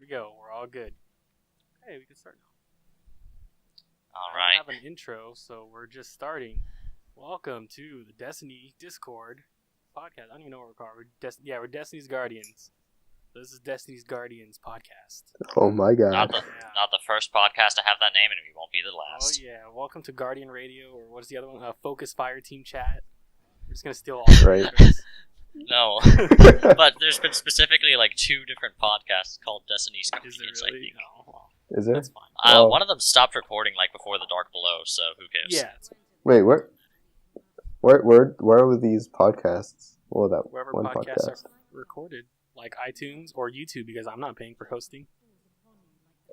we go. We're all good. Hey, we can start now. All I right. don't have an intro, so we're just starting. Welcome to the Destiny Discord podcast. I don't even know what we're called. We're Destiny's Guardians. This is Destiny's Guardians podcast. Oh my god. Not the first podcast to have that name, and we won't be the last. Oh yeah, welcome to Guardian Radio, or what is the other one? Focus Fire Team Chat. We're just gonna steal all the Right. No, but there's been specifically like 2 different podcasts called Destiny's Is Guardians, it I really? think. No, well, Is it? that's fine. Oh. One of them stopped recording like before the Dark Below, so who cares? Yeah, it's Wait, where are these podcasts? Well, that wherever one podcasts podcast. are recorded, like iTunes or YouTube, because I'm not paying for hosting.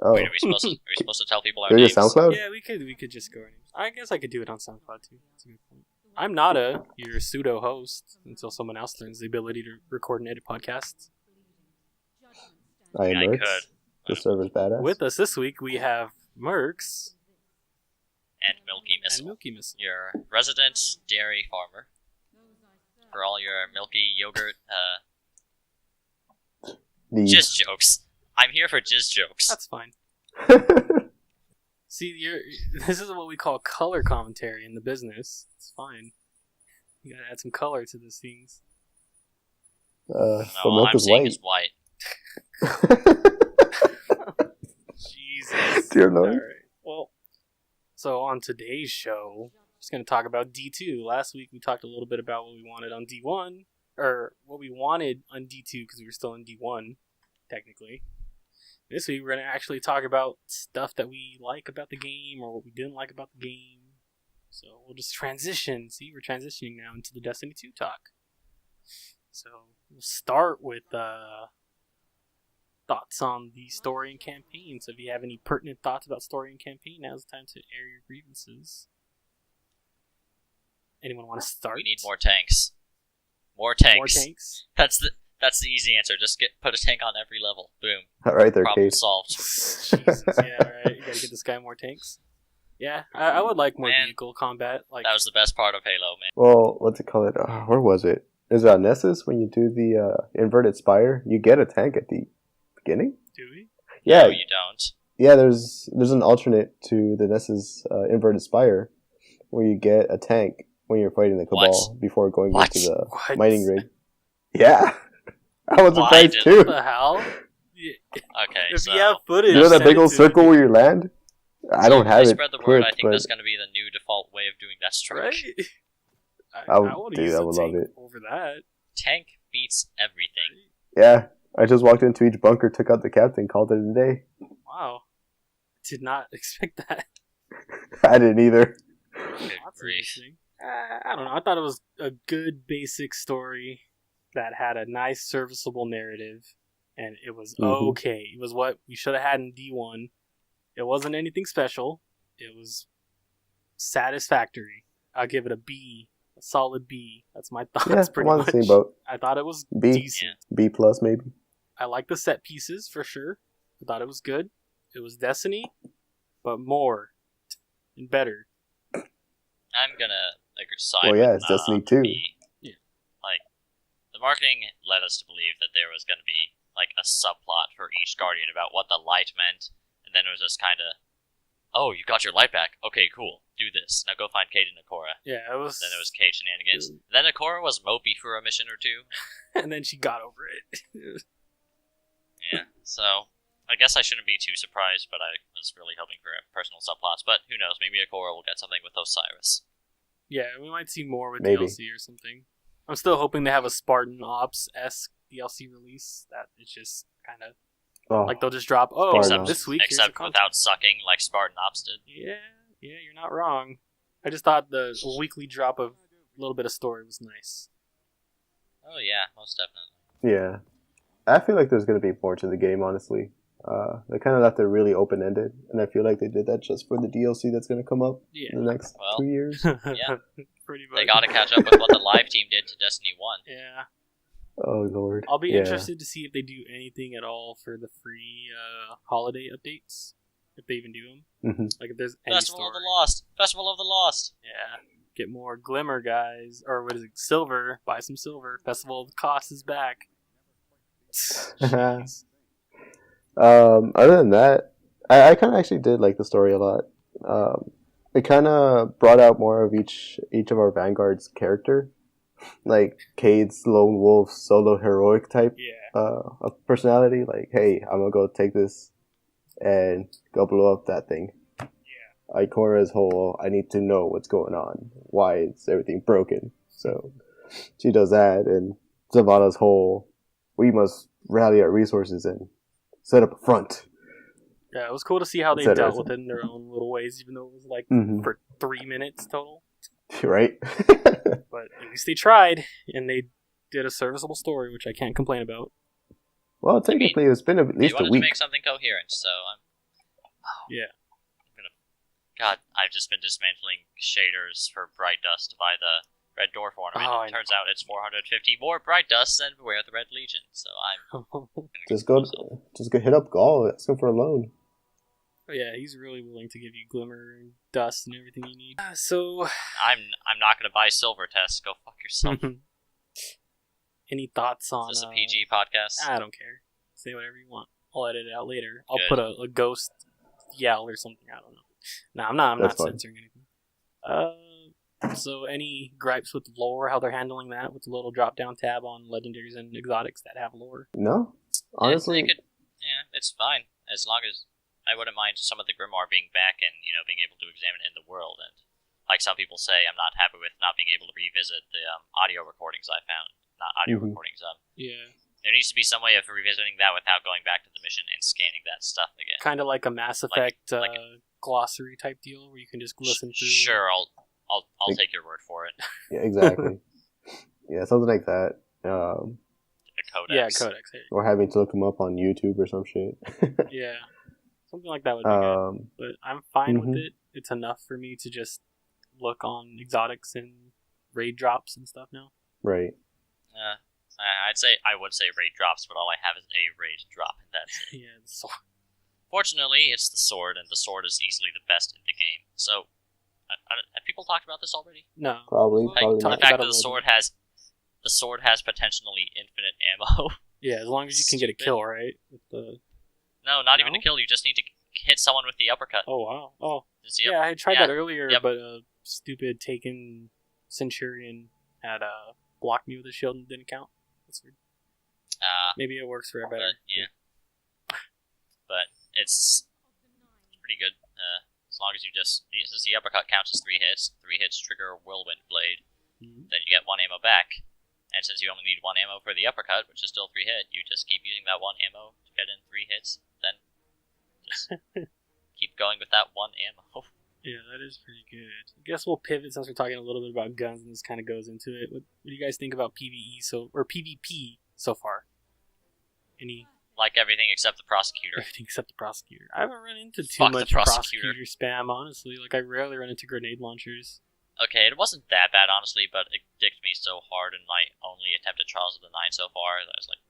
Oh, Wait, are we supposed to tell people our they're names? just SoundCloud? Yeah, we could just go. I guess I could do it on SoundCloud too. That's a good point. I'm Nada, your pseudo host, until someone else learns the ability to record and edit podcasts. I am I Mertz, could. the server's badass. With us this week, we have Mercs And Milky and Missile, Milky Missile. your resident dairy farmer, for all your milky yogurt These. jizz jokes. I'm here for jizz jokes. That's fine. See, this is what we call color commentary in the business. It's fine. You gotta add some color to these things. The No, all milk I'm is saying white. is white. Jesus. Dear Lord. Alright. Well, so on today's show, just going to talk about D2. Last week we talked a little bit about what we wanted on D1, or what we wanted on D2 because we were still in D1, technically. This week we're going to actually talk about stuff that we like about the game or what we didn't like about the game. So we'll just transition. See, we're transitioning now into the Destiny 2 talk. So we'll start with thoughts on the story and campaign. So if you have any pertinent thoughts about story and campaign, now's the time to air your grievances. Anyone want to start? We need more tanks. More tanks. More tanks? That's the easy answer. Just put a tank on every level. Boom. Right there, Problem Case. solved. Jesus, yeah, right. You gotta get this guy more tanks. Yeah, I would like more Man, vehicle combat. Like, That was the best part of Halo, man. Well, what's it called? Where was it? Is it on Nessus when you do the inverted spire? You get a tank at the beginning? do we? Yeah, No, you don't. yeah. There's an alternate to the Nessus inverted spire where you get a tank when you're fighting the Cabal before going What? into the What? mining rig. Yeah, I was Why surprised did- too. What the hell? Yeah, Okay, if so you have footage, You know that send big it old to circle me. where you land? I don't have they it spread the word. clipped, I think but that's going to be the new default way of doing that trick. Right? I would- wanna dude, use I the would love tank it. over that. Tank beats everything. yeah, I just walked into each bunker, took out the captain, called it a day. Wow. Did not expect that. I didn't either. Good That's grief. interesting. I don't know. I thought it was a good basic story that had a nice serviceable narrative, and it was Mhm. okay. It was what we should have had in D1. It wasn't anything special. It was satisfactory. I'll give it a B, a solid B. That's my thoughts. Yeah, I'm pretty on much. the same boat. I thought it was B, decent. B plus maybe. I like the set pieces for sure. I thought it was good. It was Destiny, but more and better. I'm gonna side. Well, yeah, with, it's Destiny 2. B. Yeah. Like the marketing led us to believe that there was gonna be like a subplot for each Guardian about what the light meant, and then it was just kind of, oh, you got your light back. Okay, cool. Do this. Now go find Cade and Ikora. Yeah, it was. Then it was Cade shenanigans. Then Ikora was mopey for a mission or 2. And then she got over it. Yeah. So I guess I shouldn't be too surprised, but I was really hoping for personal subplots. But who knows? Maybe Ikora will get something with Osiris. Yeah, we might see more with Maybe. DLC or something. I'm still hoping they have a Spartan Ops-esque DLC release that it's just kind of Oh, like they'll just drop. Oh, Spartan Ops. this week. here's Except the content. without sucking like Spartan Ops did. Yeah, you're not wrong. I just thought the weekly drop of a little bit of story was nice. Oh yeah, most definitely. yeah. I feel like there's going to be more to the game, honestly. They kind of left it really open-ended, and I feel like they did that just for the DLC that's going to come up Yeah, in the next Well, 2 years. Yeah. pretty much. They got to catch up with what the live team did to Destiny 1. Yeah, Oh, Lord. I'll be Yeah. interested to see if they do anything at all for the free holiday updates, if they even do them. Mhm. Like if there's any Festival story. of the Lost. Festival of the Lost. Yeah. Get more glimmer, guys. Or what is it? Silver. Buy some silver. Festival of the Cost is back. Jeez. Other than that, I kind of actually did like the story a lot. It kind of brought out more of each of our Vanguard's character, like Cade's lone wolf, solo heroic type of personality. Like, hey, I'm gonna go take this and go blow up that thing. Ikora's whole, I need to know what's going on. Why is everything broken? So she does that, and Zavala's whole, we must rally our resources and set up a front. Yeah, it was cool to see how they dealt with it in their own little ways, even though it was like for 3 minutes total. Right? But at least they tried, and they did a serviceable story, which I can't complain about. Well, technically, it's been at least a week. They wanted to make something coherent, so yeah. God, I've just been dismantling shaders for Bright Dust to buy the Red Dwarf ornament. Turns out it's 450 more Bright Dust than Beware the Red Legion, so I'm just go hit up Gaul, ask him for a loan. Oh, yeah, he's really willing to give you glimmer and dust and everything you need. So I'm not gonna buy Silver Test. Go fuck yourself. Any thoughts on? Is this a PG podcast? I don't care. Say whatever you want. I'll edit it out later. I'll put a ghost yell or something. I don't know. No, I'm not censoring anything. So any gripes with lore? How they're handling that with the little drop down tab on legendaries and exotics that have lore? No, honestly, it's fine as long as I wouldn't mind some of the Grimoire being back and being able to examine it in the world. And like some people say, I'm not happy with not being able to revisit the audio recordings I found. Not audio recordings. Yeah. There needs to be some way of revisiting that without going back to the mission and scanning that stuff again. Kind of like a Mass Effect glossary type deal where you can just listen through. Sure, I'll take your word for it. Yeah, exactly. Yeah, something like that. A codex. Yeah, codex. Or having to look them up on YouTube or some shit. Yeah, something like that would be good. But I'm fine with it. It's enough for me to just look on exotics and raid drops and stuff now. Right. I would say raid drops, but all I have is a raid drop, and that's it. Yeah, the sword. Fortunately, it's the sword, and the sword is easily the best in the game. So, have people talked about this already? No, probably the fact that the sword has potentially infinite ammo. Yeah, as long as you can get a kill, right? No, not even a kill. You just need to hit someone with the uppercut. Oh wow! Oh, yeah, I tried that earlier, but a stupid Taken Centurion had blocked me with a shield and didn't count. That's weird. Maybe it works for everybody. But it's pretty good. As long as since the uppercut counts as 3 hits trigger Whirlwind Blade, then you get 1 ammo back. And since you only need 1 ammo for the uppercut, which is still 3 hit, you just keep using that 1 ammo to get in 3 hits. Then just keep going with that 1 ammo. Yeah, that is pretty good. I guess we'll pivot since we're talking a little bit about guns, and this kind of goes into it. What do you guys think about PvE or PvP so far? Any? Like everything except the prosecutor. Everything except the prosecutor. I haven't run into too much prosecutor spam, honestly. Like, I rarely run into grenade launchers. Okay, it wasn't that bad, honestly, but it dicked me so hard in my only attempt at Trials of the Nine so far that I was like,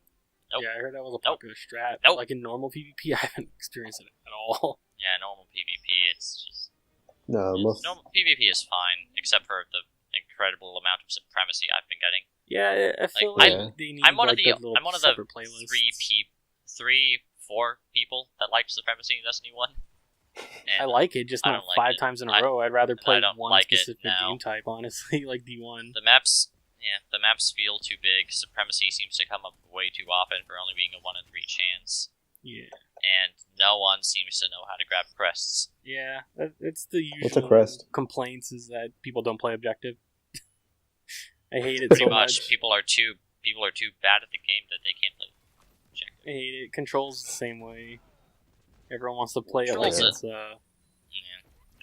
nope. Yeah, I heard that was a popular strat. Nope. Like, in normal PvP, I haven't experienced it at all. Yeah, normal PvP, it's just... Normal PvP is fine, except for the incredible amount of supremacy I've been getting. Yeah, I feel like they need I'm one of the playlists. 4 people that liked supremacy in Destiny 1. I like it, just not 5 times in a row. I'd rather play one specific game type, honestly, like D1. The maps feel too big. Supremacy seems to come up way too often for only being a 1 in 3 chance. Yeah. And no one seems to know how to grab crests. Yeah, it's the usual What's a crest? Complaints is that people don't play objective. I hate it Pretty so much. People are too bad at the game that they can't play objective. I hate it. Control's the same way. Everyone wants to play it like it's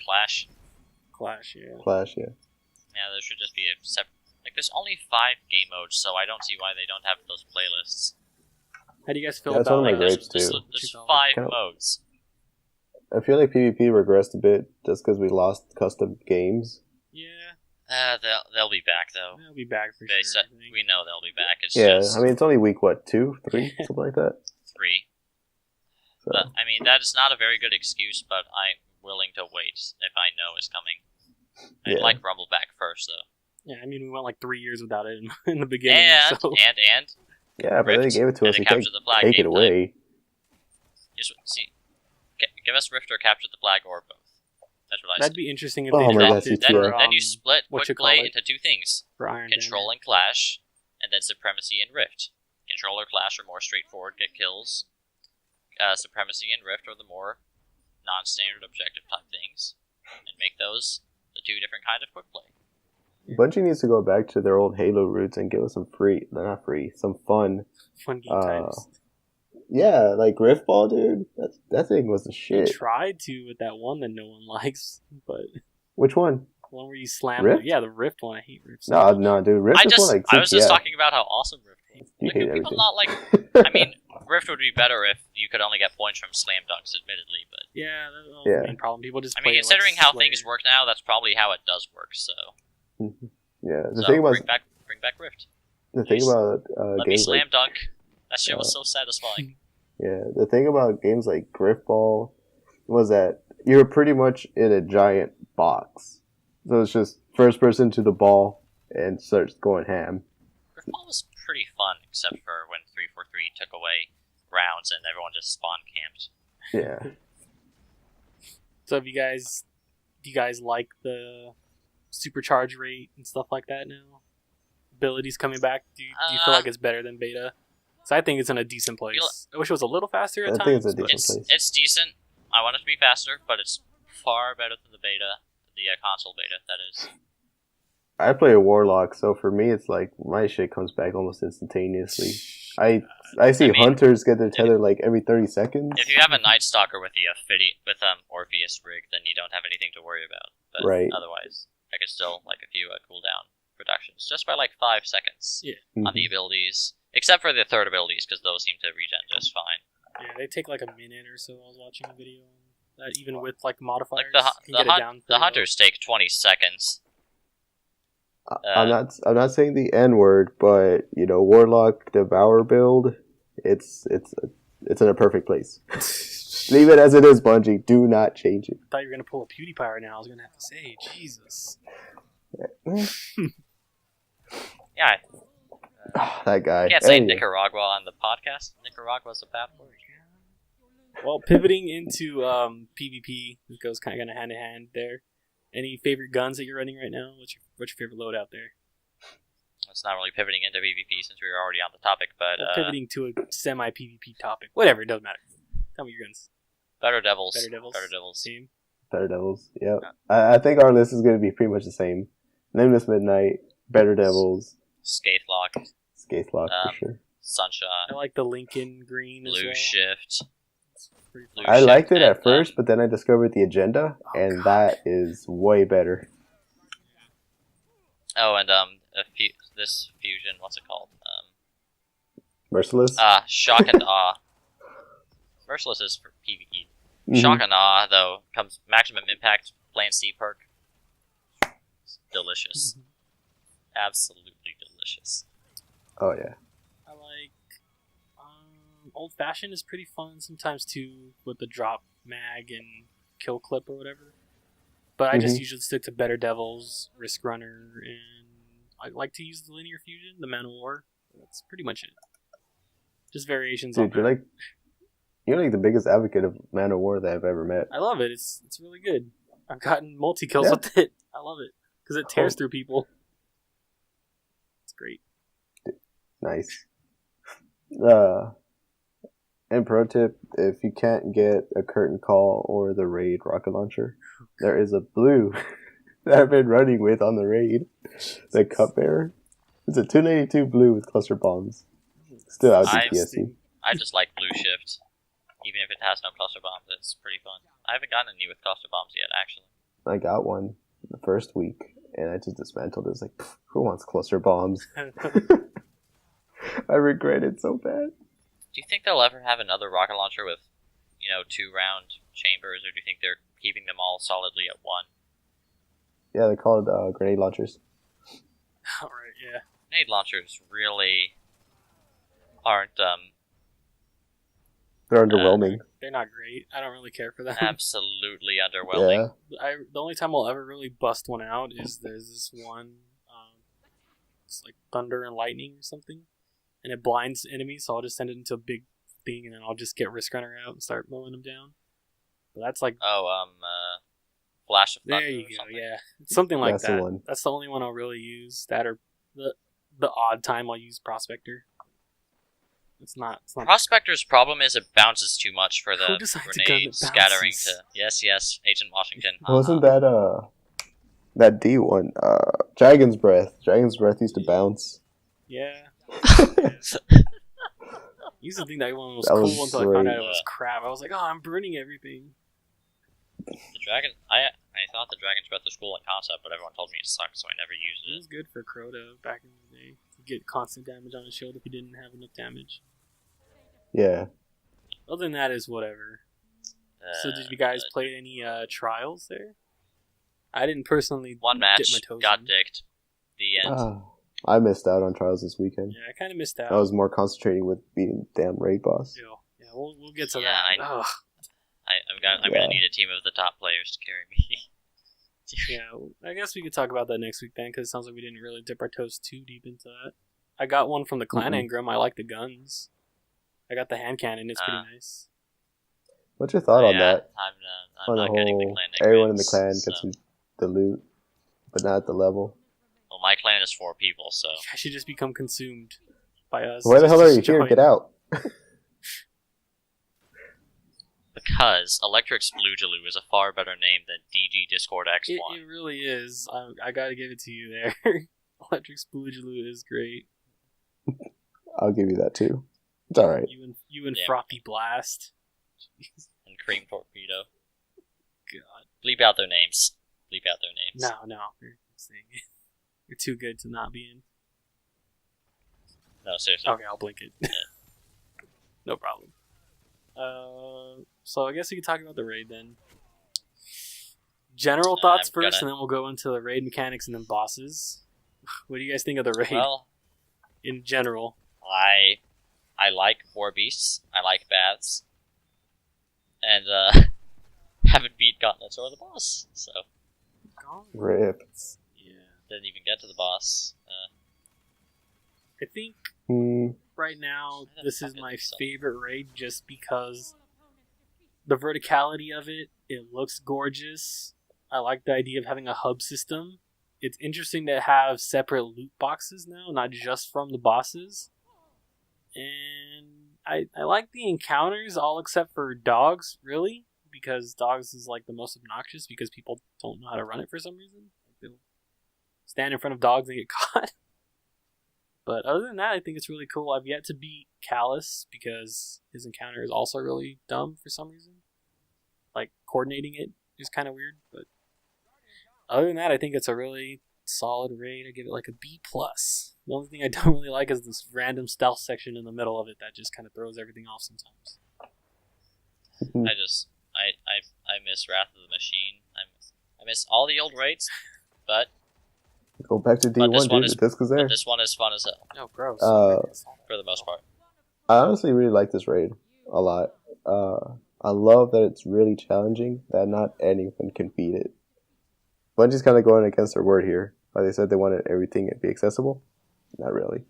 Clash. Clash, yeah. Yeah, there should just be a separate... Like, there's only 5 game modes, so I don't see why they don't have those playlists. How do you guys feel about like there's 5 modes. I feel like PvP regressed a bit just because we lost custom games. Yeah. They'll be back, though. They'll be back for sure. We know they'll be back. It's just... I mean, it's only week, 2, 3? Something like that? 3. So. But, I mean, that is not a very good excuse, but I'm willing to wait if I know it's coming. I'd like Rumble back first, though. Yeah, I mean, we went like 3 years without it in the beginning. And so. Yeah, but they gave it to us. We can't take it away. See, give us Rift or Capture the Flag or both. That's what I That'd said. be interesting if Oh they my dropped God, it CTR. for, Then you split what you Quick call Play it? into two things: for Iron Control Banner. and Clash, and then Supremacy and Rift. Control or Clash are more straightforward, get kills. Supremacy and Rift are the more non-standard objective type things, and make those the two different kind of Quick Play. Bungie needs to go back to their old Halo roots and give us some some fun. Fun game types. Yeah, like Riftball, dude. That thing was the They shit. tried to with that one that no one likes, but Which one? the one where you slam Rift? Yeah, the Rift one. I hate Rift. So much. No, dude. Rift is more like I was just CTF. talking about how awesome Rift was. You Like, hate do people everything. not like? I mean, Rift would be better if you could only get points from slam dunks, admittedly, but Yeah, that's the Yeah. main problem. People just I play mean, it considering like how Slayer. things work now, that's probably how it does work. So, Yeah, the so thing about bring back Rift. the thing please. about Let me games slam like dunk. That shit was so satisfying. the thing about games like Riftball was that you're pretty much in a giant box, so it's just first person to the ball and starts going ham. Riftball was pretty fun, except for when 343 took away rounds and everyone just spawn camped. Yeah, So, do you guys like the supercharge rate and stuff like that now? Abilities coming back. Do you feel like it's better than beta? So I think it's in a decent place. I wish it was a little faster at I times. think it's a but- decent place. It's decent. I want it to be faster, but it's far better than the beta, the console beta, that is. I play a Warlock, so for me, it's like my shit comes back almost instantaneously. I see I mean, hunters get their tether like every 30 seconds. If you have a Night Stalker with the Orpheus rig, then you don't have anything to worry about. But Right. otherwise, I could still like a few cooldown reductions, just by like 5 seconds Yeah. on the abilities, except for the third abilities, because those seem to regen just fine. Yeah, they take like a minute or so. I was watching a video on that, even with like modifiers. Like you can get it down the pretty low. hunters take 20 seconds. I'm not saying the N word, but Warlock Devour build, it's in a perfect place. Leave it as it is, Bungie. Do not change it. I thought you were gonna pull a PewDiePie right now. I was gonna have to say, Jesus. Yeah, That guy. I can't say Anyway. Nicaragua on the podcast. Nicaragua's a bad word. Well, pivoting into PvP, it goes kind of hand in hand there. Any favorite guns that you're running right now? What's your favorite load out there? It's not really pivoting into PvP since we were already on the topic, but Well, pivoting to a semi PvP topic. Whatever, it doesn't matter. Tell me your guns. Better Devils. Better Devils. Better Devils. Same. Better Devils. Yep. I think our list is going to be pretty much the same. Nameless Midnight, Better Devils, Skatelock, Skatelock for sure. I Sunshine, like the Lincoln Green as Blue well. Shift. It's pretty Blue I Shift liked it and, at first, but then I discovered the agenda, Oh, and God. that is way better. Oh, and this fusion, what's it called? Merciless? Shock and Awe. Merciless is for PvE. Mhm. Shock and Awe, though, comes maximum impact, Plan C perk. It's delicious. Absolutely delicious. Oh, yeah. I like Old Fashioned is pretty fun sometimes too, with the drop mag and kill clip or whatever. But I just Mhm. usually stick to Better Devils, Risk Runner, and I like to use the Linear Fusion, the Man of War. That's pretty much it. Just variations on Dude, you're like the biggest advocate of Man of War that I've ever met. I love it. It's really good. I've gotten multi kills Yeah. with it. I love it because it tears Oh. through people. It's great. Nice. And pro tip, if you can't get a curtain call or the raid rocket launcher, there is a blue that I've been running with on the raid. The cupbearer. It's a 292 blue with cluster bombs. Still out I- DPSC. I just like Blue Shift. Even if it has no cluster bombs, it's pretty fun. I haven't gotten any with cluster bombs yet, actually. I got one the first week, and I just dismantled it. It's like, "Pff, who wants cluster bombs? I regret it so bad. Do you think they'll ever have another rocket launcher with, 2-round chambers, or do you think they're keeping them all solidly at one? Yeah, they call it grenade launchers. Alright, yeah. Grenade launchers really aren't They're underwhelming. They're not great. I don't really care for them. absolutely underwhelming. Yeah. The only time I'll ever really bust one out is there's this one, it's like thunder and lightning or something, and it blinds enemies. So I'll just send it into a big thing, and then I'll just get Risk Runner out and start mowing them down. But that's like Flash of Thunder there you or go, something. yeah, something like That's the that. one. That's the only one I'll really use. That or the odd time I'll use Prospector. It's not. Prospector's problem is it bounces too much for Who the designed a gun grenade that scattering bounces? to. Yes, Agent Washington. Wasn't that D one? Dragon's Breath. Dragon's Breath used to bounce. Yeah. I used to think that one was That cool was until I found great. out it was crap. I was like, oh, I'm burning everything. The dragon. I thought the Dragon's Breath was cool in concept, but everyone told me it sucked, so I never used It it. was good for Crota back in the day. To get constant damage on his shield if he didn't have enough damage. Yeah. Other than that is whatever. So did you guys play any trials there? I didn't personally One dip match my toes got in. dicked. The end. I missed out on trials this weekend. Yeah, I kind of missed out. I was more concentrating with beating the damn raid boss. Yeah, we'll get to Yeah, that. I- Ugh. I'm gonna need a team of the top players to carry me. Yeah, I guess we could talk about that next week then, because it sounds like we didn't really dip our toes too deep into that. I got one from the Clan Mhm. Engram. I like the guns. I got the hand cannon. It's pretty Ah. nice. What's your thought on that? I'm On the not getting the whole, clan. everyone in the Negrins, clan so- gets the loot, but not the level. Well, my clan is 4 people, so I should just become consumed by us. Why the just hell are you destroy- here? Get out! because Electric's Bluejaloo is a far better name than DG Discord X1. It really is. I gotta give it to you there. Electric Spoojaloo is great. I'll give you that too. It's alright. You and Yeah. Frothy Blast. Jeez. And Cream Torpedo. God. Bleep out their names. Bleep out their names. No. You're saying it. You're too good to not be in. No, seriously. Okay, I'll blink it. No problem. So I guess we can talk about the raid then. General thoughts I'm first, gonna- and then we'll go into the raid mechanics and then bosses. What do you guys think of the raid Well, in general? I like War Beasts. I like Baths. And, haven't beat Gauntlets or the boss, so Rip. Yeah, didn't even get to the boss. I think Hmm. right now Why the this fuck is is my this so- favorite raid just because the verticality of it. It looks gorgeous. I like the idea of having a hub system. It's interesting to have separate loot boxes now, not just from the bosses. And I like the encounters, all except for dogs, really, because dogs is like the most obnoxious because people don't know how to run it for some reason. They'll stand in front of dogs and get caught. But other than that, I think it's really cool. I've yet to beat Callus because his encounter is also really dumb for some reason. Like, coordinating it is kind of weird, but other than that, I think it's a really solid raid. I give it like a B+. The only thing I don't really like is this random stealth section in the middle of it that just kind of throws everything off sometimes. I miss Wrath of the Machine. I miss all the old raids, but Go back to But this D1, one dude. is- The disc is there. this one is fun as hell Oh, gross. for the most part. I honestly really like this raid a lot. I love that it's really challenging, that not anyone can beat it. Bungie's kind of going against their word here. Like they said they wanted everything to be accessible. Not really.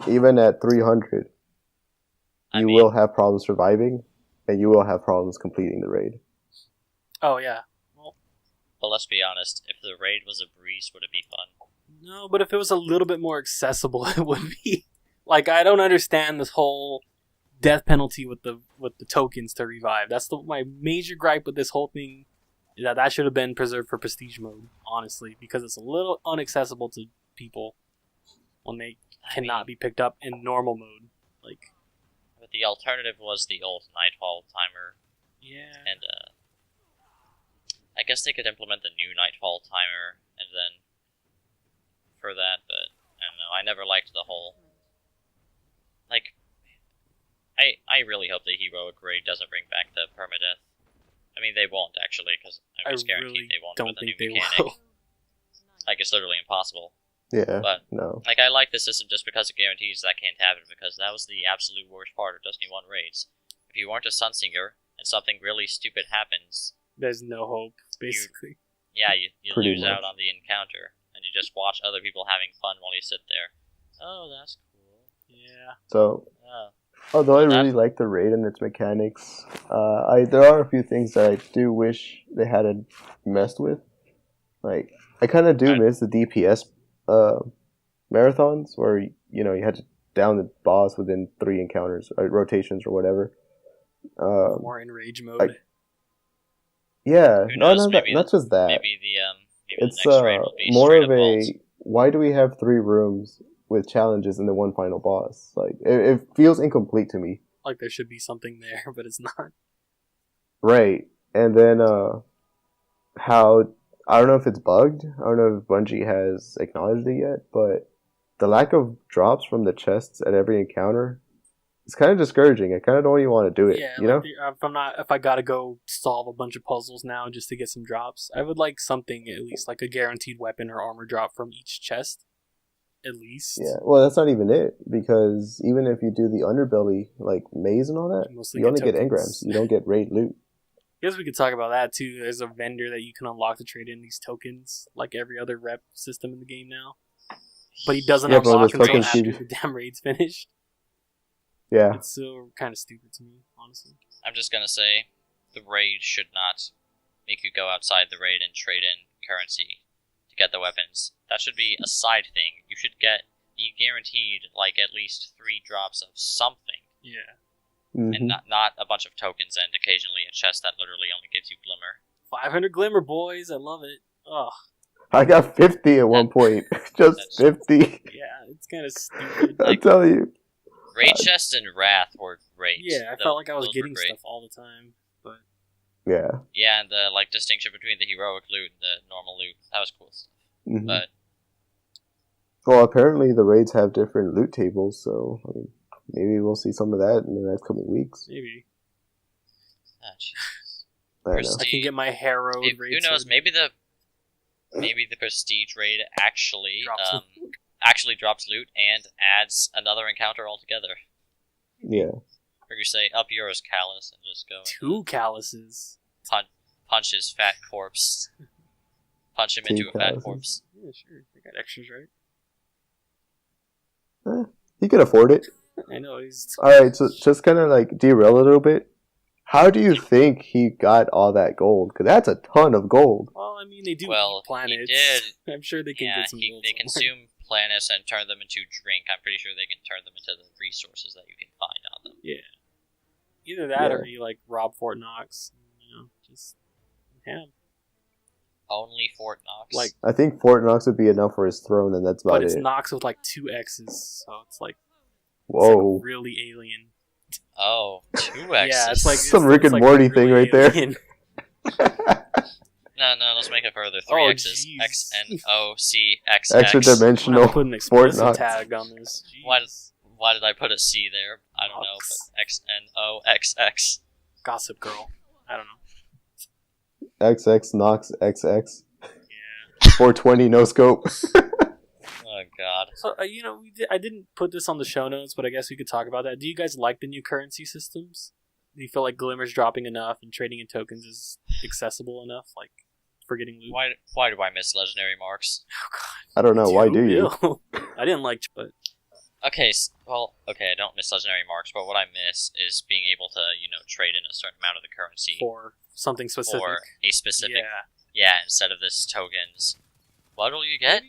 Even at 300, you will have problems surviving, and you will have problems completing the raid. Oh, yeah. But let's be honest, if the raid was a breeze, would it be fun? No, but if it was a little bit more accessible, it would be. Like, I don't understand this whole death penalty with the tokens to revive. That's my major gripe with this whole thing. Is that should have been preserved for prestige mode, honestly, because it's a little inaccessible to people when they cannot be picked up in normal mode. Like, But the alternative was the old Nightfall timer, yeah. and I guess they could implement the new Nightfall timer, and then for that, but I don't know. I never liked the whole. Like, I really hope the heroic raid doesn't bring back the permadeath. I mean, they won't actually, because I'm just guaranteed really they won't don't with the new think they mechanic. will. Like, it's literally impossible. Yeah, But no. like, I like the system just because it guarantees that can't happen, because that was the absolute worst part of Destiny 1 raids. If you weren't a Sunsinger and something really stupid happens, There's no hope, basically. yeah, you Pretty lose out much. on the encounter, and you just watch other people having fun while you sit there. Oh, that's cool. Yeah. So, Oh. Although I That- really like the raid and its mechanics, there are a few things that I do wish they hadn't messed with. Like, I kind of do miss the DPS marathons where you had to down the boss within 3 encounters, rotations, or whatever. More enrage mode. Yeah, Who no, knows, maybe not just that. maybe the It's next raid will be more straight of up vaults. a why do we have 3 rooms with challenges and then one final boss? Like it feels incomplete to me. Like there should be something there, but it's not. Right, and then how I don't know if it's bugged. I don't know if Bungie has acknowledged it yet, but the lack of drops from the chests at every encounter is kind of discouraging. I kind of don't even want to do it. Yeah, you know? if I gotta go solve a bunch of puzzles now just to get some drops, I would like something at least like a guaranteed weapon or armor drop from each chest, at least. Yeah. Well, that's not even it, because even if you do the underbelly like maze and all that, Mostly you only get tokens. engrams. You don't get raid loot. I guess we could talk about that too. There's a vendor that you can unlock to trade in these tokens, like every other rep system in the game now. But he doesn't Yeah, bro, unlock those until tokens after give the damn raid's finished. Yeah. It's still kind of stupid to me, honestly. I'm just gonna say, the raid should not make you go outside the raid and trade in currency to get the weapons. That should be a side thing. You should be guaranteed like at least 3 drops of something, Yeah. Mhm. and not a bunch of tokens and occasionally a chest that literally only gives you glimmer. 500 glimmer, boys. I love it. Ugh. I got 50 at one point. Just That's- 50. Yeah, it's kind of stupid. I'm telling you. Raid chests and Wrath were great. Yeah, I felt like I was Those were getting great. stuff all the time. But Yeah. Yeah, and the distinction between the heroic loot and the normal loot, that was cool. Mhm. But Well, apparently the raids have different loot tables, so I mean, maybe we'll see some of that in the next couple of weeks. maybe. Jesus. I don't know. Prestige. I can get my Harrowed Who raid knows? sword. Maybe the prestige raid actually Drops loot. actually drops loot and adds another encounter altogether. Yeah. Or you say up yours, Callus, and just go and 2 calluses. punch his fat corpse. Punch him 2 into a fat calluses. corpse. Yeah, sure. I got extras, right? He can afford it. I know, he's... Alright, so just kind of like derail a little bit. How do you think he got all that gold? Because that's a ton of gold. Well, I mean, they do Well, eat planets. he did. I'm sure they can Yeah, get some gold they somewhere. consume planets and turn them into drink. I'm pretty sure they can turn them into the resources that you can find on them. Yeah. Either that Yeah. or you, like, rob Fort Knox. Just... Yeah. Only Fort Knox. Like, I think Fort Knox would be enough for his throne, and that's but about it's it. Knox with, like, 2 X's, so it's like Whoa. really alien. 2 X's. Yeah, it's like... Some it's Rick and like Morty really thing right there. alien. No, let's make it further. 3 Oh, X's. jeez. X, N, O, C, X, Extra X. I'm gonna dimensional put an Fort explicit Knox. tag on this. Why Jeez. Why did I put a C there? I don't know, Knox. but X, N, O, X, X. Gossip Girl. I don't know. XX Knox XX. Yeah. 420 no scope. Oh god. So, I didn't put this on the show notes, but I guess we could talk about that. Do you guys like the new currency systems? Do you feel like Glimmer's dropping enough and trading in tokens is accessible enough, like, for getting loot? Why do I miss legendary marks? Oh, God. I don't know. Why do you? Ew. I didn't like, but Okay, I don't miss legendary marks, but what I miss is being able to, trade in a certain amount of the currency for something specific. for a specific. Yeah. Yeah, instead of this tokens. What will you get?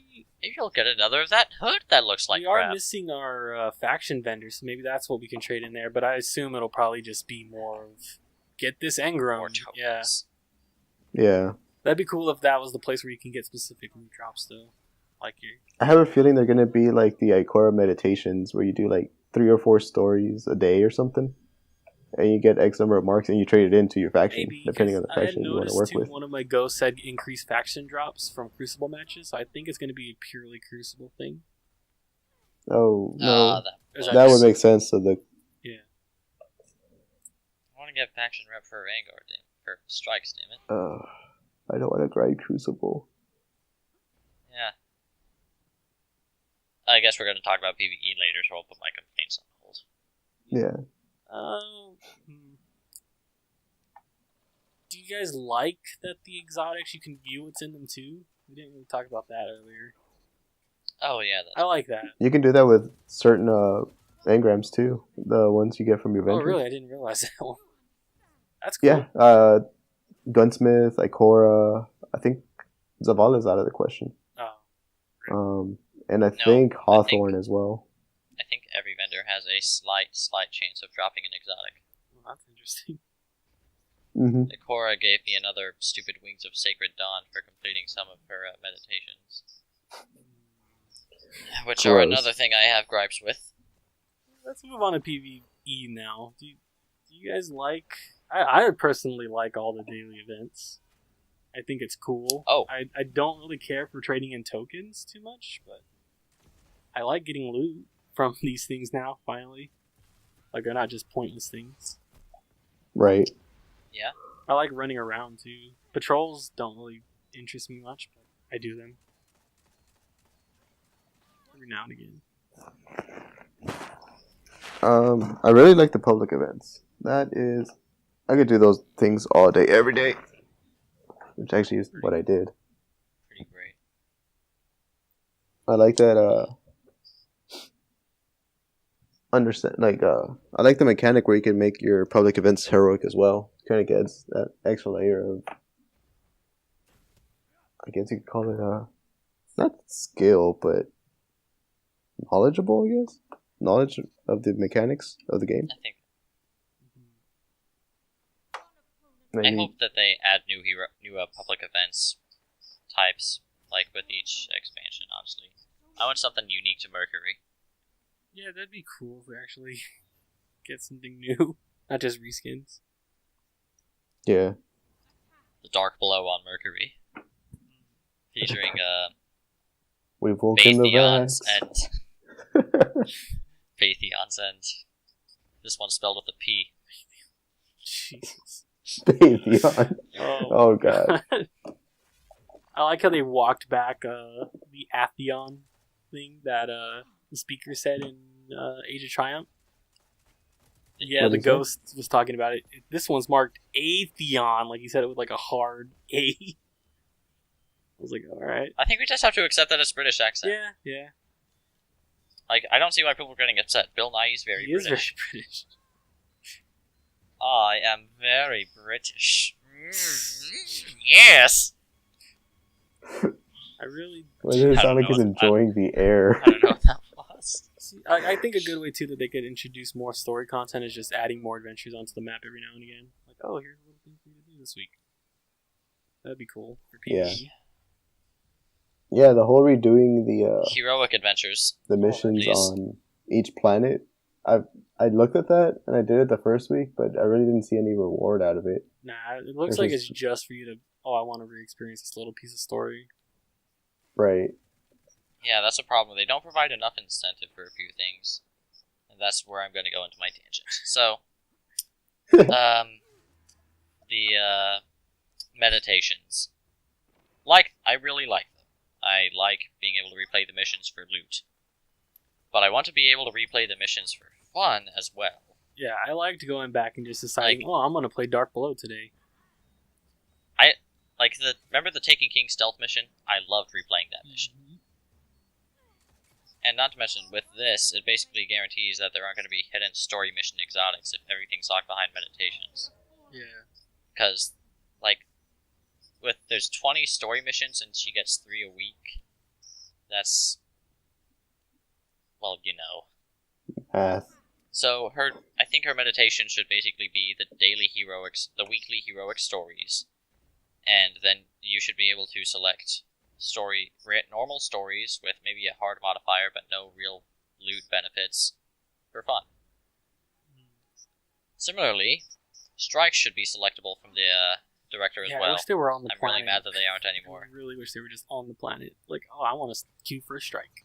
Maybe you'll get another of that hood that looks like we are crap. missing our faction vendors, so maybe that's what we can trade in there. But I assume it'll probably just be more of get this engram. More Yeah, tokens. Yeah. that'd be cool if that was the place where you can get specific loot drops, though. Like your I have a feeling they're gonna be like the Ikora meditations, where you do like 3 or 4 stories a day or something, and you get X number of marks, and you trade it into your faction, maybe depending on the I had faction you want to noticed work too, with. one of my ghosts said increased faction drops from Crucible matches. So I think it's going to be a purely Crucible thing. Oh no, Ah, Is that would make sense. So the Yeah. I want to get faction rep for Vanguard, for strikes, damn it. I don't want to grind Crucible. Yeah. I guess we're going to talk about PvE later, so I'll put my complaints on hold. Yeah. Do you guys like that the exotics you can view what's in them too? We didn't really talk about that earlier. Oh yeah, I like that. You can do that with certain engrams too. The ones you get from your Oh, vendors. really? I didn't realize that one. That's cool. Yeah. Gunsmith, Ikora. I think Zavala's out of the question. Oh, And I think Hawthorne as well. I think every vendor has a slight chance of dropping an exotic. well, that's interesting. Mm-hmm. Ikora gave me another stupid Wings of Sacred Dawn for completing some of her meditations. Which are Gross. another thing I have gripes with. Let's move on to PvE now. Do you guys like... I personally like all the daily events. I think it's cool. Oh. I don't really care for trading in tokens too much, but I like getting loot from these things now, finally. Like, they're not just pointless things. Right. Yeah. I like running around, too. Patrols don't really interest me much, but I do them. Every now and again. I really like the public events. That is... I could do those things all day, every day. Which actually is what I did. Pretty great. I like that, understand, like, I like the mechanic where you can make your public events heroic as well. It kind of gets that extra layer of, I guess you could call it, not skill, but knowledgeable, I guess? Knowledge of the mechanics of the game. I think. Maybe. I hope that they add new public events types, like with each expansion, honestly. I want something unique to Mercury. Yeah, that'd be cool if we actually get something new. Not just reskins. Yeah. The Dark Below on Mercury. Featuring, We've woken the Phaethions vast. and... Phaethions and... This one spelled with a P. Jesus. Phaethion. Oh, God. I like how they walked back the Atheon thing that the speaker said in Age of Triumph. Yeah, What the is ghost was talking about it. This one's marked Atheon, like he said it with like a hard A. I was like, alright. I think we just have to accept that it's British accent. Yeah. Like, I don't see why people are getting upset. Bill Nighy's very He is British. very British. I am very British. Yes! I really... Why does it I sound don't like he's know. enjoying the air? I don't know what that was. I think a good way too that they could introduce more story content is just adding more adventures onto the map every now and again. Like, oh, here's a little thing for you to do this week. That'd be cool for PvE. Yeah, the whole redoing Heroic adventures. the missions please. on each planet. I looked at that and I did it the first week, but I really didn't see any reward out of it. Nah, it looks It's like just- it's just for you to, oh, I want to re-experience this little piece of story. Right. Yeah, that's a problem. They don't provide enough incentive for a few things. And that's where I'm going to go into my tangent. So, the meditations. I really like them. I like being able to replay the missions for loot. But I want to be able to replay the missions for fun as well. Yeah, I liked going back and just deciding, Like- oh, I'm going to play Dark Below today. Remember the Taken King stealth mission? I loved replaying that mission. And not to mention, with this, it basically guarantees that there aren't going to be hidden story mission exotics if everything's locked behind meditations. Yeah. Because, there's 20 story missions and she gets 3 a week. That's, well, you know. Math. So I think her meditation should basically be the weekly heroic stories, and then you should be able to select normal stories with maybe a hard modifier but no real loot benefits for fun. Similarly, strikes should be selectable from the director as Yeah, I well. wish they were on the I'm planet. really mad that they aren't anymore. I really wish they were just on the planet. Like, oh, I want to queue for a strike.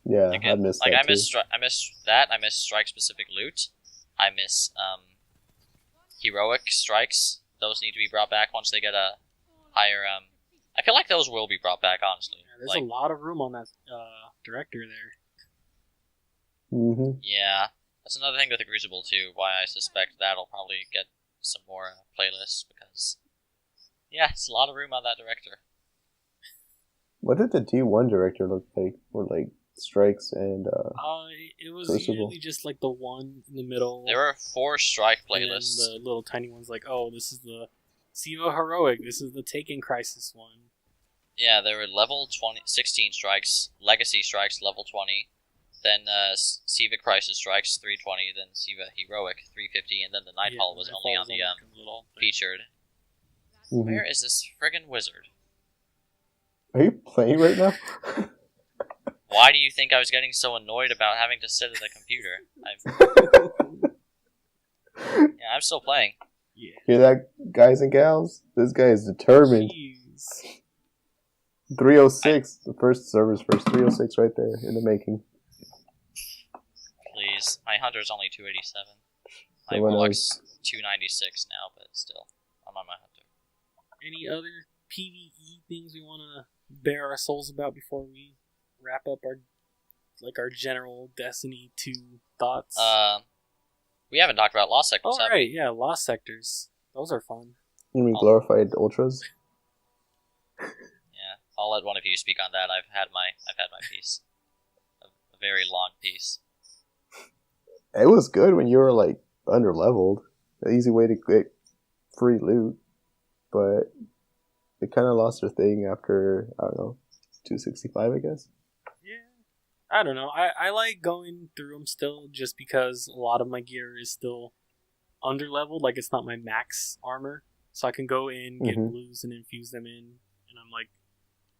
Yeah, Again, I missed that I too. miss that. I miss strike specific loot. I miss heroic strikes. Those need to be brought back once they get a higher. I feel like those will be brought back. Honestly, Yeah, there's a lot of room on that director there. Mm-hmm. yeah, that's another thing with the Crucible too. Why I suspect that'll probably get some more playlists because it's a lot of room on that director. What did the G1 director look like? Or like strikes and it was Crucible. usually just like the one in the middle. There were 4 strike and then playlists. the little tiny ones like, oh, this is the Siva Heroic, this is the Taken Crisis one. Yeah, there were level 16 strikes, Legacy strikes level 20, then Siva Crisis strikes 320, then Siva Heroic 350, and then the Nightfall was only on the featured. Mhm. Where is this friggin' wizard? Are you playing right now? Why do you think I was getting so annoyed about having to sit at the computer? I'm still playing. Yeah. Hear that, guys and gals? This guy is determined. Jeez. 306, the first server's first 306 right there in the making. Please. My hunter's only 287. My Someone warlock's 296 now, but still. I'm on my hunter. Any other PvE things we want to bare our souls about before we wrap up our general Destiny 2 thoughts? We haven't talked about Lost Sectors, Oh, have right, we? yeah, Lost Sectors. Those are fun. You mean glorified ultras? Yeah, I'll let one of you speak on that. I've had my piece. A very long piece. It was good when you were like under leveled. An easy way to get free loot, but they kind of lost their thing after, I don't know, 265, I guess. Yeah. I don't know. I like going through them still just because a lot of my gear is still under leveled. Like, it's not my max armor. So I can go in, get blues, and infuse them in. And I'm like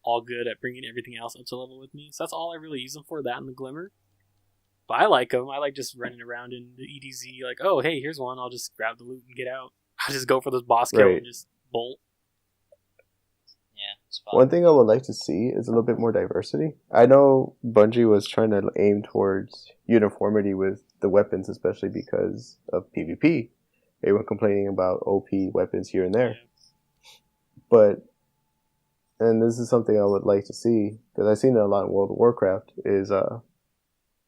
all good at bringing everything else up to level with me. So that's all I really use them for, that and the Glimmer. But I like them. I like just running around in the EDZ like, oh, hey, here's one. I'll just grab the loot and get out. I'll just go for this boss kill and just bolt. Yeah, it's fun. One thing I would like to see is a little bit more diversity. I know Bungie was trying to aim towards uniformity with the weapons, especially because of PvP. They were complaining about OP weapons here and there. Yeah. But, and this is something I would like to see, because I've seen it a lot in World of Warcraft, is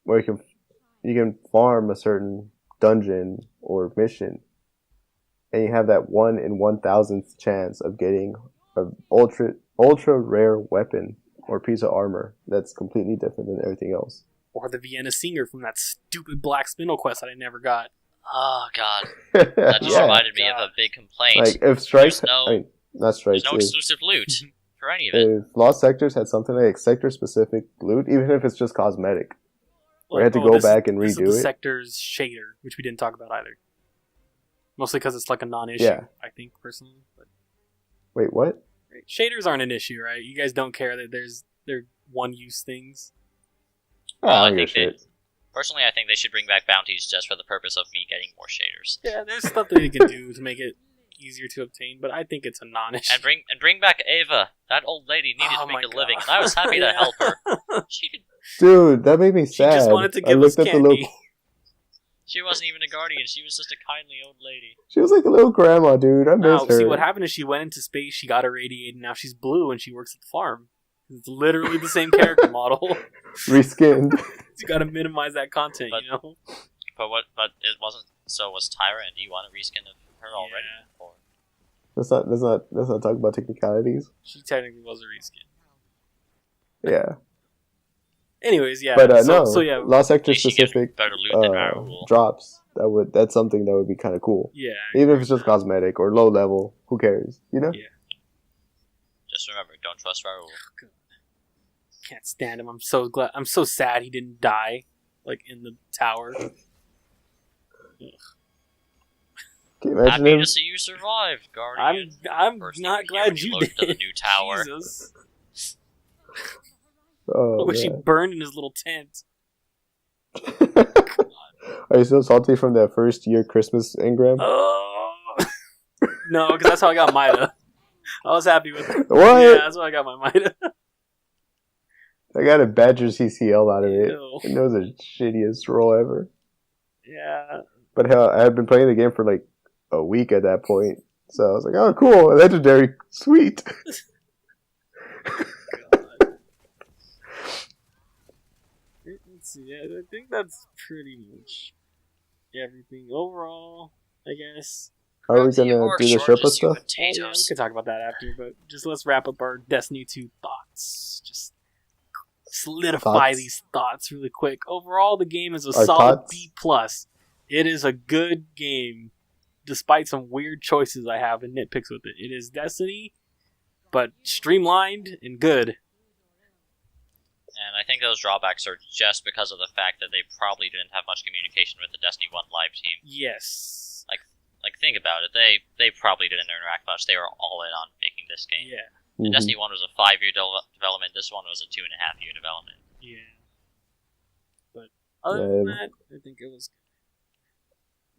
where you can farm a certain dungeon or mission, and you have that 1 in 1,000th chance of getting an ultra rare weapon or piece of armor that's completely different than everything else. Or the Vienna Singer from that stupid Black Spindle quest that I never got. Oh, God. That just reminded me of a big complaint. Like, if Strikes... not Strikes. There's no exclusive loot for any of it. If Lost Sectors had something like sector-specific loot, even if it's just cosmetic, we had to go back and redo this is the it. Sector's shader, which we didn't talk about either. Mostly because it's like a non-issue, Yeah. I think, personally. But, Wait, what? right. Shaders aren't an issue, right? You guys don't care that they're one-use things. Oh, I don't give a shit. Personally, I think they should bring back bounties just for the purpose of me getting more shaders. Yeah, there's stuff that you can do to make it easier to obtain, but I think it's a non-issue. And bring back Ava. That old lady needed to make a living, and I was happy to help her. She could. Dude, that made me sad. She just wanted to give us candy. She wasn't even a guardian. She was just a kindly old lady. She was like a little grandma, dude. I miss her. See, what happened is she went into space, she got irradiated, and now she's blue and she works at the farm. It's literally the same character model. Reskinned. You gotta minimize that content, but, you know? But it wasn't. So was Tyra, and do you want a reskin of her already? Or? Let's not talk about technicalities. She technically was a reskin. Yeah. Anyways, yeah. But so yeah. Lost Sector specific better loot than Raoul. drops. That's something that would be kind of cool. Yeah. Even if it's just cosmetic or low level, who cares? You know? Yeah. Just remember, don't trust Raoul. Can't stand him. I'm so sad he didn't die, like in the tower. Can you imagine Happy him? to see you survived, Guardian. I'm not glad you did. To the new tower. Jesus. Oh, I wish he burned in his little tent. Are you still salty from that first year Christmas engram? Oh. No, because that's how I got Mida. I was happy with it. What? Yeah, that's how I got my Mida. I got a Badger CCL out of it. Ew. And it was the shittiest roll ever. Yeah. But hell, I had been playing the game for like a week at that point. So I was like, oh, cool. Legendary. Sweet. Let's see. Yeah, I think that's pretty much everything. Overall, I guess. Are we going to do the Sherpa stuff? Yeah, we can talk about that after, but just let's wrap up our Destiny 2 thoughts. Just solidify Thoughts? these thoughts really quick. Overall, the game is a Our solid thoughts? B+. It is a good game, despite some weird choices I have and nitpicks with it. It is Destiny, but streamlined and good. And I think those drawbacks are just because of the fact that they probably didn't have much communication with the Destiny 1 live team. Yes. Like, think about it. They probably didn't interact much. They were all in on making this game. Yeah. And Mhm. Destiny 1 was a 5-year development. This one was a 2.5-year development. Yeah. But other than that, I think it was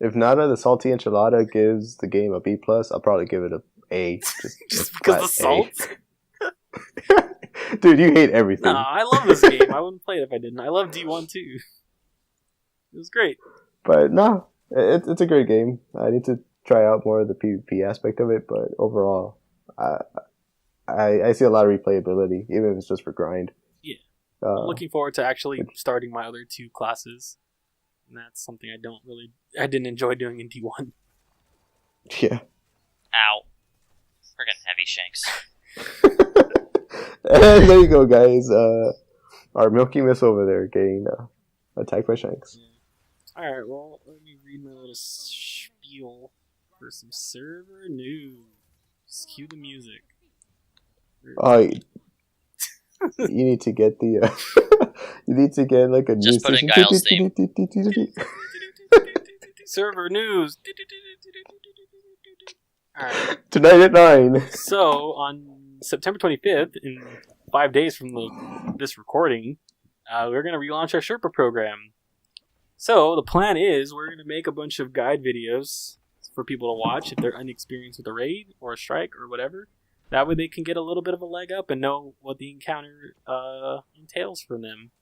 If Nada the salty enchilada gives the game a B+, I'll probably give it a A. just because the flat salt. A. Dude, you hate everything. No, I love this game. I wouldn't play it if I didn't. I love D1 too. It was great. But no, it's a great game. I need to try out more of the PvP aspect of it, but overall, I see a lot of replayability, even if it's just for grind. Yeah. I'm looking forward to actually starting my other 2 classes. And that's something I didn't enjoy doing in D1. Yeah. Ow. Friggin' heavy shanks. And there you go, guys. Our Milky Missile over there getting attacked by Shanks. Yeah. Alright, well, let me read my little spiel for some server news. Just cue the music. Oh, you need to get the. You need to get like a Just put in Guile's theme. Server news. Alright. Tonight at 9. So, on September 25th, in 5 days from this recording, we're going to relaunch our Sherpa program. So, the plan is we're going to make a bunch of guide videos for people to watch if they're inexperienced with a raid or a strike or whatever. That way they can get a little bit of a leg up and know what the encounter entails for them.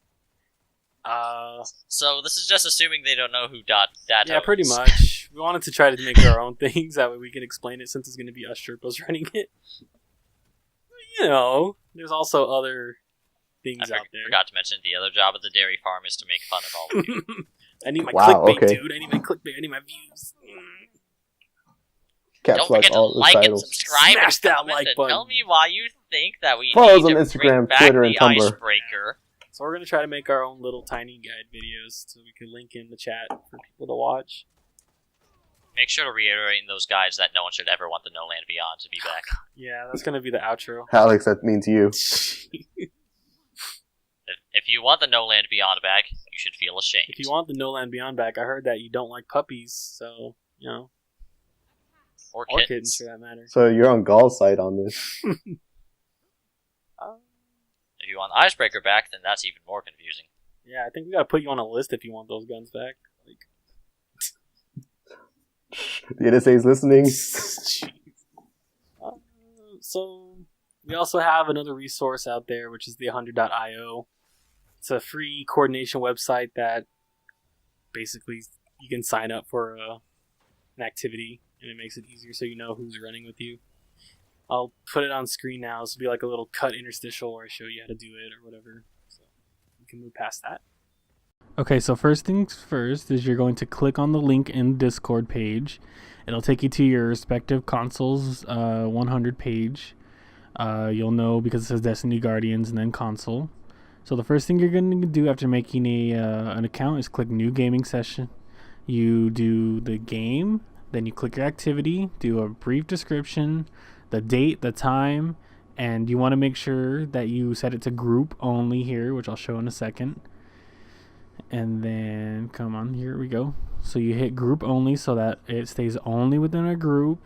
So this is just assuming they don't know who Data Yeah, is. pretty much. We wanted to try to make our own things. That way we can explain it since it's going to be us Sherpas running it. You know, there's also other things out there. Forgot to mention the other job at the dairy farm is to make fun of all of you. I need my Wow, clickbait, okay. dude. I need my clickbait. I need my views. Caps Don't lock forget to all the like and titles. subscribe Smash and that comment like and button. tell me why you think that we Follow us need on to Instagram, bring back Twitter, the and Tumblr. icebreaker. So we're going to try to make our own little tiny guide videos so we can link in the chat for people to watch. Make sure to reiterate in those guides that no one should ever want the No Land Beyond to be back. Yeah, that's going to be the outro. Alex, that means you. If you want the No Land Beyond back, you should feel ashamed. If you want the No Land Beyond back, I heard that you don't like puppies, so, you know, or or kittens. kittens for that matter. So you're on Gall's side on this. If you want the icebreaker back, then that's even more confusing. Yeah, I think we got to put you on a list if you want those guns back. Like, The NSA is listening. So we also have another resource out there, which is the 100.io. It's a free coordination website that basically you can sign up for an activity, and it makes it easier so you know who's running with you. I'll put it on screen now. This will be like a little cut interstitial where I show you how to do it or whatever. So you can move past that. Okay, so first things first is you're going to click on the link in the Discord page. It'll take you to your respective console's 100 page. You'll know because it says Destiny Guardians and then console. So the first thing you're going to do after making an account is click New Gaming Session. You do the game, then you click your activity, do a brief description, the date, the time, and you want to make sure that you set it to group only here, which I'll show in a second. And then, come on, here we go. So you hit group only so that it stays only within a group,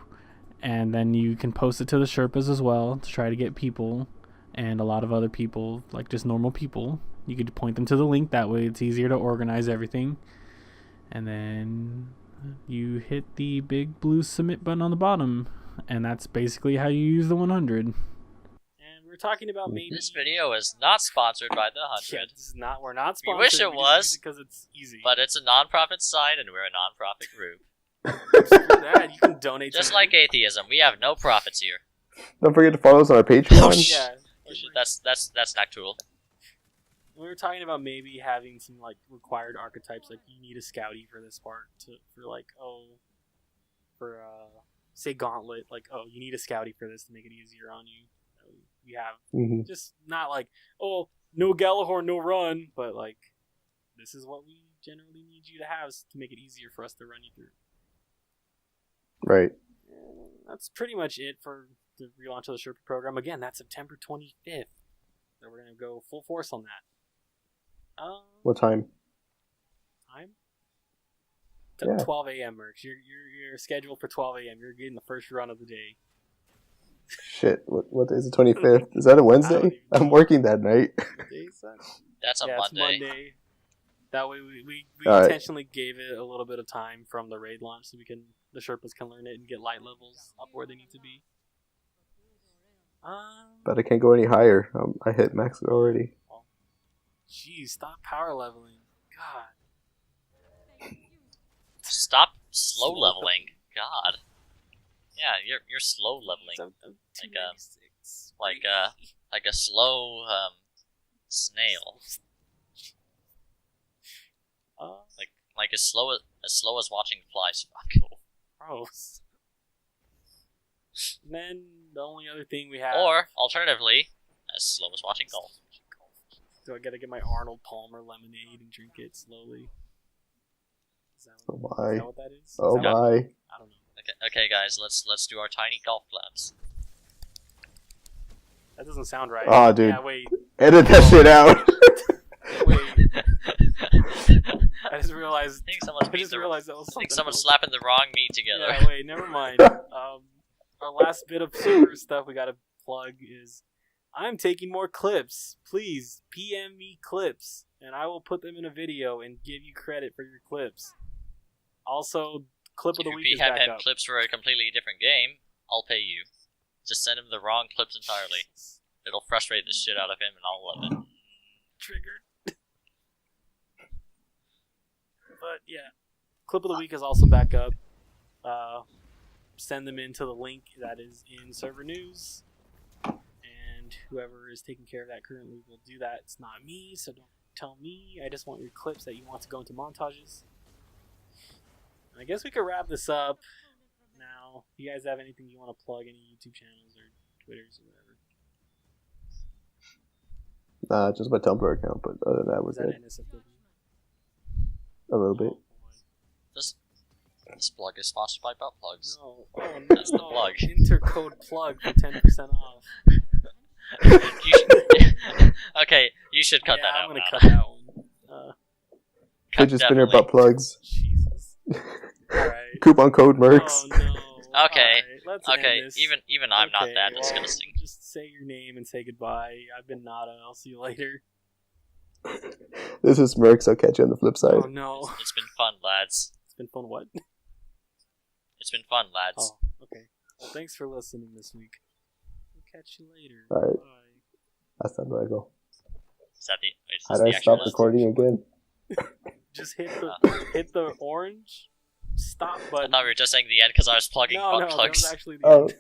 and then you can post it to the Sherpas as well to try to get people and a lot of other people, like just normal people. You could point them to the link, that way it's easier to organize everything. And then you hit the big blue submit button on the bottom, and that's basically how you use the 100. And we're talking about maybe This video is not sponsored by the 100. Yeah, this is not. We're not We sponsored. wish it just was, use it because it's easy. But it's a non-profit site, and we're a non-profit group. Screw that. You can donate. Just to like atheism, we have no profits here. Don't forget to follow us on our Patreon. Yeah. That's not cool. We were talking about maybe having some like required archetypes, like you need a scouty for this part say gauntlet, like you need a scouty for this to make it easier on you. We have Mm-hmm. just not like no Galahorn, no run, but like, this is what we generally need you to have to make it easier for us to run you through. Right. And that's pretty much it for the relaunch of the Sherpa program. Again, that's September 25th. So we're going to go full force on that. What time? Time? Yeah. 12 a.m. Mercs. You're scheduled for 12 a.m. You're getting the first run of the day. Shit. What day is the 25th? Is that a I don't Wednesday? even I'm know. working that night. What day is that? That's a Yeah, it's Monday. Monday. That way we All right. intentionally gave it a little bit of time from the raid launch so the Sherpas can learn it and get light levels up where they need to be. But I can't go any higher. I hit max already. Jeez, stop power leveling. God. Stop slow leveling. God. Yeah, you're slow leveling. I'm Like, 296. Like a slow snail. Like as slow as watching flies fuck. Gross. And then the only other thing we have. Or alternatively, as slow as watching golf. Do I gotta get my Arnold Palmer lemonade and drink it slowly? Is that Oh what, my. is that what that is? Oh Is that what- my. I don't know. Okay, guys, let's do our tiny golf claps. That doesn't sound right. Aw, dude. Yeah, wait. Edit that shit out. Wait. I just realized. I think someone's I just realized that was I something. think someone's else. slapping the wrong meat together. Yeah, wait, never mind. Our last bit of super stuff we gotta plug is I'm taking more clips. Please PM me clips, and I will put them in a video and give you credit for your clips. Also, clip of the If week you is have back him up. clips for a completely different game, I'll pay you. Just send him the wrong clips entirely. It'll frustrate the shit out of him, and I'll love it. Triggered. But yeah, clip of the week is also back up. Send them into the link that is in server news, and whoever is taking care of that currently will do that. It's not me, so don't tell me. I just want your clips that you want to go into montages. And I guess we could wrap this up now. Do you guys have anything you want to plug? Any YouTube channels or Twitters or whatever? Just my Tumblr account, but other than that, Is we're that good. NSFW? A little bit. Oh, boy. This plug is sponsored by butt plugs. No. Oh, That's the no. plug. Intercode plug for 10% off. You should, okay, you should cut that I'm out. gonna now. cut that one. Cut Fidget spinner definitely. butt plugs. Jesus. Alright. Coupon code Mercs. Oh no. Okay. Alright, let's Okay, end this. even I'm not Okay, that well, disgusting. Just say your name and say goodbye. I've been Nada. I'll see you later. This is Mercs. I'll catch you on the flip side. Oh no. It's been fun, lads. It's been fun. What? It's been fun, lads. Oh, okay. Well, thanks for listening this week. We'll catch you later. Alright. Bye. Hasta luego. Is that the? Wait, is How this did the I actual stop list? recording again? Just hit the orange stop I button. thought we were just saying the end because I was plugging no, butt no, that plugs. was actually the Oh. end.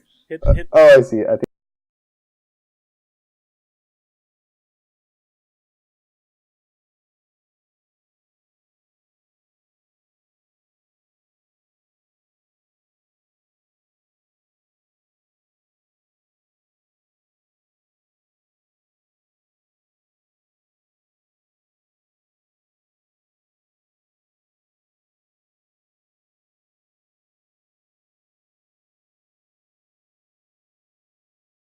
Hit Oh, I see. I think